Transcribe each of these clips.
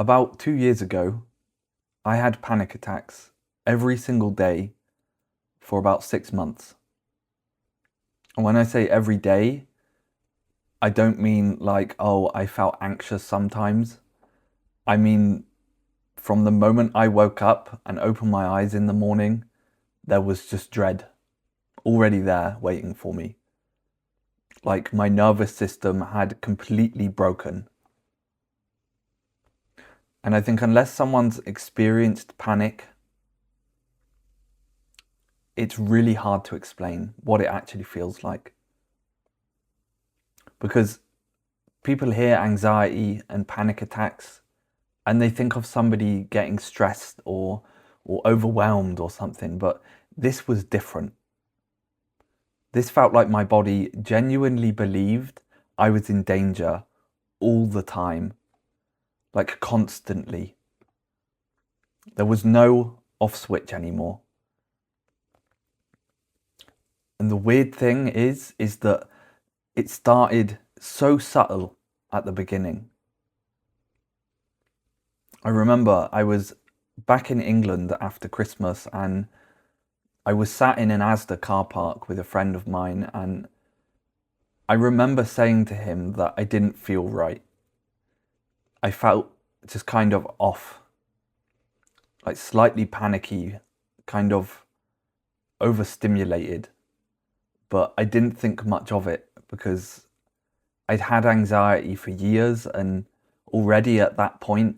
About 2 years ago, I had panic attacks every single day for about 6 months. And when I say every day, I don't mean like, oh, I felt anxious sometimes. I mean, from the moment I woke up and opened my eyes in the morning, there was just dread already there waiting for me. Like my nervous system had completely broken. And I think unless someone's experienced panic, it's really hard to explain what it actually feels like. Because people hear anxiety and panic attacks and they think of somebody getting stressed or overwhelmed or something, but this was different. This felt like my body genuinely believed I was in danger all the time, like constantly. There was no off switch anymore. And the weird thing is that it started so subtle at the beginning. I remember I was back in England after Christmas and I was sat in an Asda car park with a friend of mine, and I remember saying to him that I didn't feel right. I felt just kind of off, like slightly panicky, kind of overstimulated, but I didn't think much of it because I'd had anxiety for years, and already at that point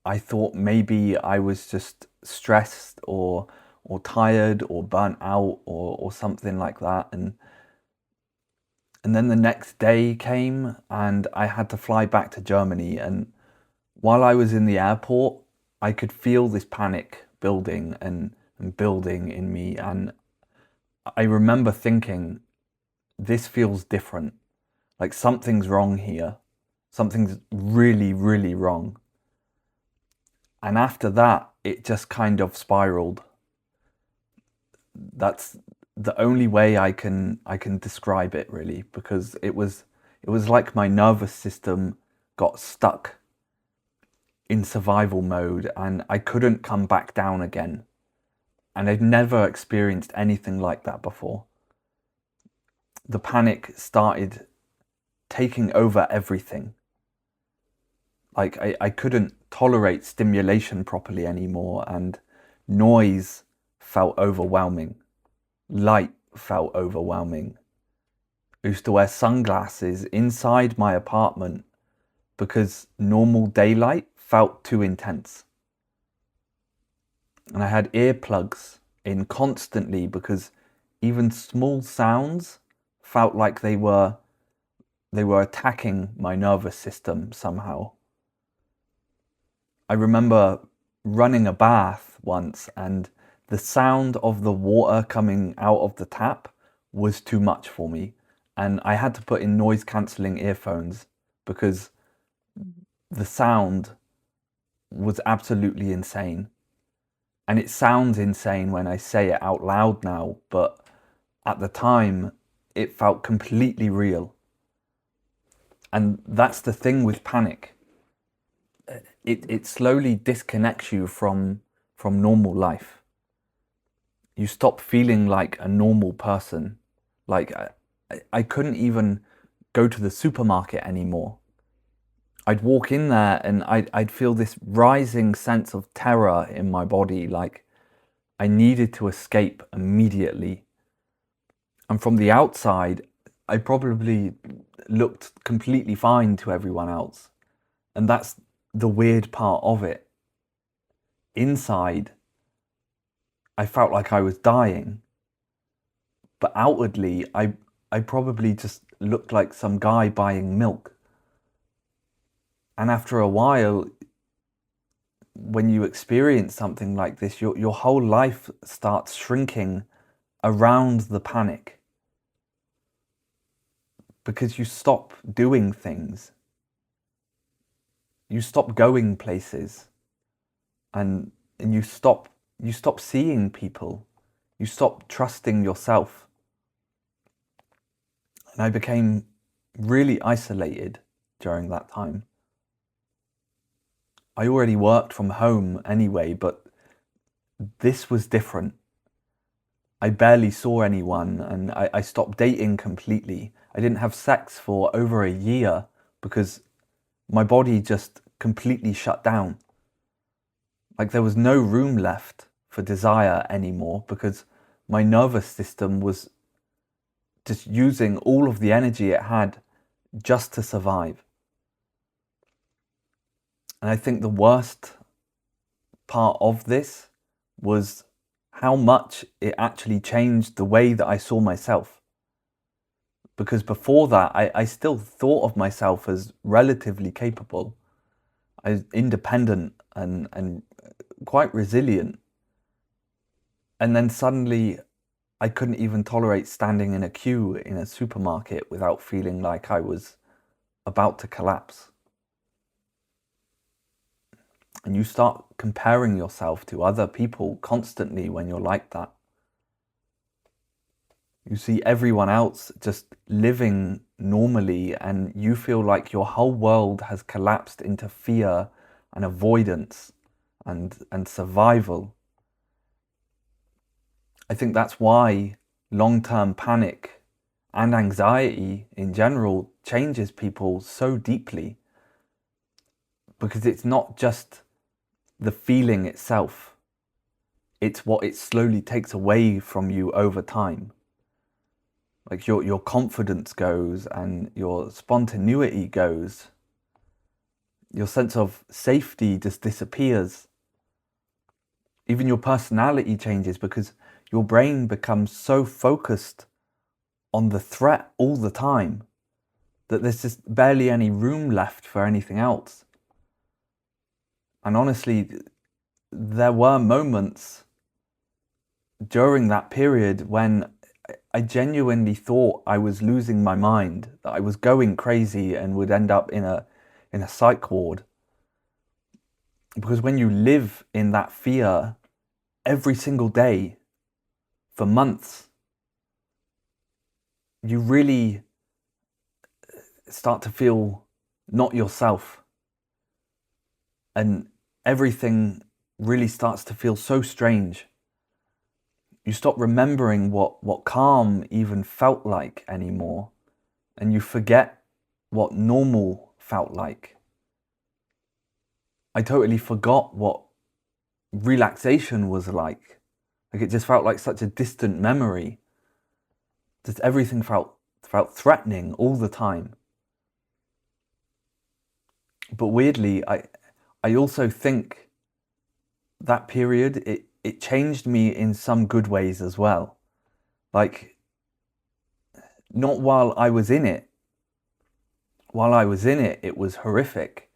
I thought maybe I was just stressed or tired or burnt out or something like that. And then the next day came and I had to fly back to Germany, and while I was in the airport I could feel this panic building and building in me, and I remember thinking, this feels different. Like something's wrong here. Something's really, really wrong. And after that, it just kind of spiraled. That's the only way I can describe it really, because it was like my nervous system got stuck in survival mode and I couldn't come back down again. And I'd never experienced anything like that before. The panic started taking over everything. Like I couldn't tolerate stimulation properly anymore, and noise felt overwhelming. Light felt overwhelming. I used to wear sunglasses inside my apartment because normal daylight felt too intense. And I had earplugs in constantly because even small sounds felt like they were attacking my nervous system somehow. I remember running a bath once and the sound of the water coming out of the tap was too much for me. And I had to put in noise cancelling earphones because the sound was absolutely insane. And it sounds insane when I say it out loud now, but at the time it felt completely real. And that's the thing with panic. It slowly disconnects you from normal life. You stop feeling like a normal person. Like I couldn't even go to the supermarket anymore. I'd walk in there and I'd feel this rising sense of terror in my body, like I needed to escape immediately. And from the outside, I probably looked completely fine to everyone else. And that's the weird part of it. Inside, I felt like I was dying, but outwardly, I probably just looked like some guy buying milk. And after a while, when you experience something like this, your whole life starts shrinking around the panic because you stop doing things. You stop going places, and you stop seeing people. You stop trusting yourself. And I became really isolated during that time. I already worked from home anyway, but this was different. I barely saw anyone, and I stopped dating completely. I didn't have sex for over a year because my body just completely shut down. Like there was no room left for desire anymore because my nervous system was just using all of the energy it had just to survive. And I think the worst part of this was how much it actually changed the way that I saw myself. Because before that, I still thought of myself as relatively capable. I was independent and quite resilient. And then suddenly I couldn't even tolerate standing in a queue in a supermarket without feeling like I was about to collapse. And you start comparing yourself to other people constantly when you're like that. You see everyone else just living normally, and you feel like your whole world has collapsed into fear and avoidance and survival. I think that's why long-term panic and anxiety in general changes people so deeply, because it's not just the feeling itself, it's what it slowly takes away from you over time. Like your confidence goes and your spontaneity goes. Your sense of safety just disappears. Even your personality changes because your brain becomes so focused on the threat all the time that there's just barely any room left for anything else. And honestly, there were moments during that period when I genuinely thought I was losing my mind, that I was going crazy and would end up in a psych ward. Because when you live in that fear every single day for months, you really start to feel not yourself. And everything really starts to feel so strange. You stop remembering what calm even felt like anymore. And you forget what normal felt like. I totally forgot what relaxation was like. Like it just felt like such a distant memory. Just everything felt threatening all the time. But weirdly, I also think that period, it changed me in some good ways as well. Like, not while I was in it. While I was in it, it was horrific.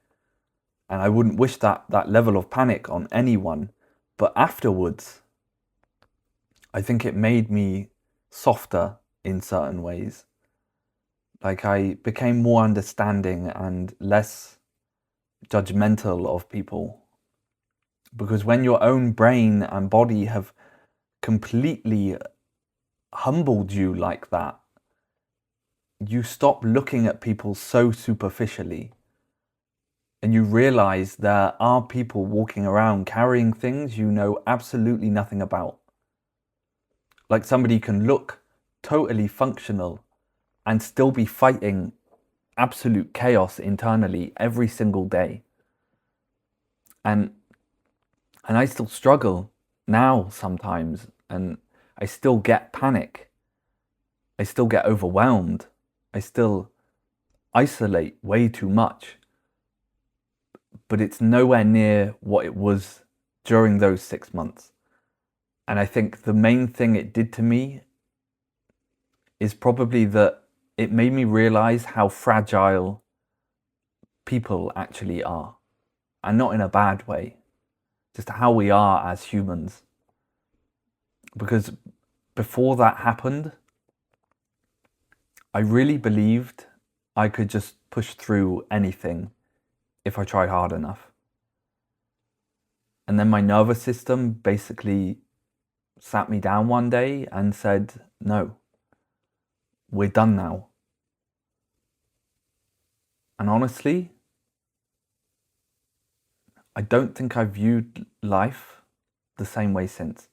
And I wouldn't wish that level of panic on anyone. But afterwards, I think it made me softer in certain ways. Like I became more understanding and less judgmental of people. Because when your own brain and body have completely humbled you like that, you stop looking at people so superficially. And you realize there are people walking around carrying things you know absolutely nothing about. Like somebody can look totally functional and still be fighting absolute chaos internally every single day. And I still struggle now sometimes, and I still get panic. I still get overwhelmed. I still isolate way too much. But it's nowhere near what it was during those 6 months. And I think the main thing it did to me is probably that it made me realize how fragile people actually are. And not in a bad way, just how we are as humans. Because before that happened, I really believed I could just push through anything if I tried hard enough. And then my nervous system basically sat me down one day and said, no, we're done now. And honestly, I don't think I've viewed life the same way since.